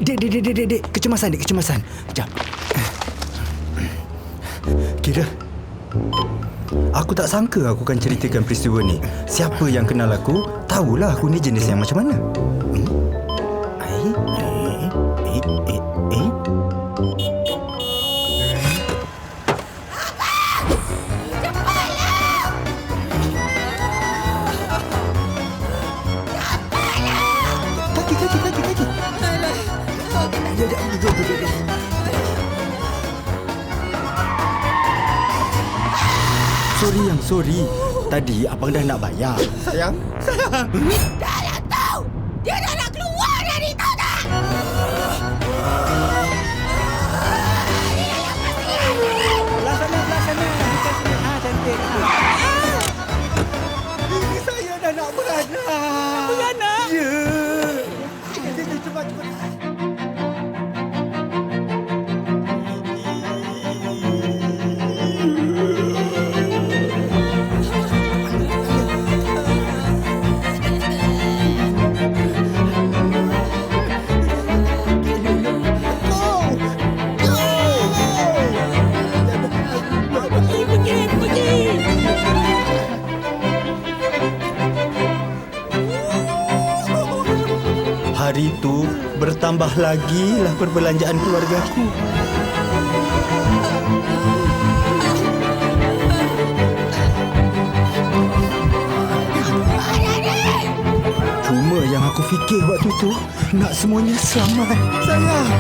Dek. Kecemasan. Sekejap. Kira aku tak sangka aku akan ceritakan peristiwa ni. Siapa yang kenal aku, tahulah aku ni jenis yang macam mana. Sorry. Tadi abang dah nak bayar. Sayang. Dah lah tahu. Dia dah nak keluar dari tahu tak? Belah sana. Bukan sini. Cantik. Ini saya dah nak beranak. Beranak? Ya. Cepat. Hari itu bertambah lagi lah perbelanjaan keluargaku. Cuma yang aku fikir waktu tu, nak semuanya selamat. Sayang.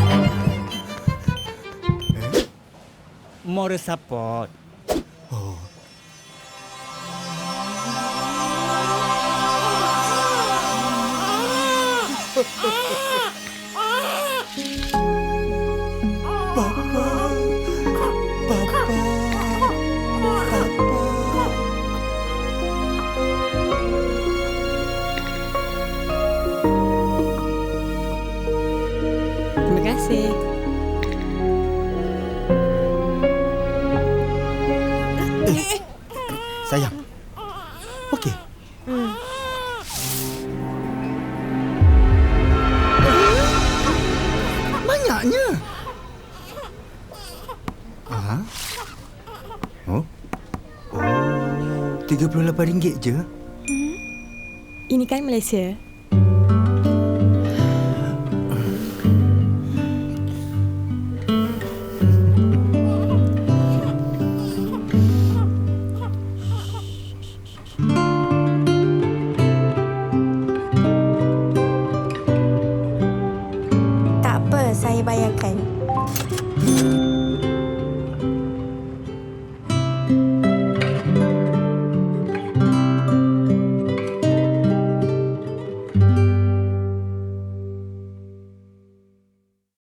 Moral support. Terima kasih. Sayang. Okey. Banyaknya. Oh, RM38 je? Ini kan Malaysia. Tak apa, saya bayarkan.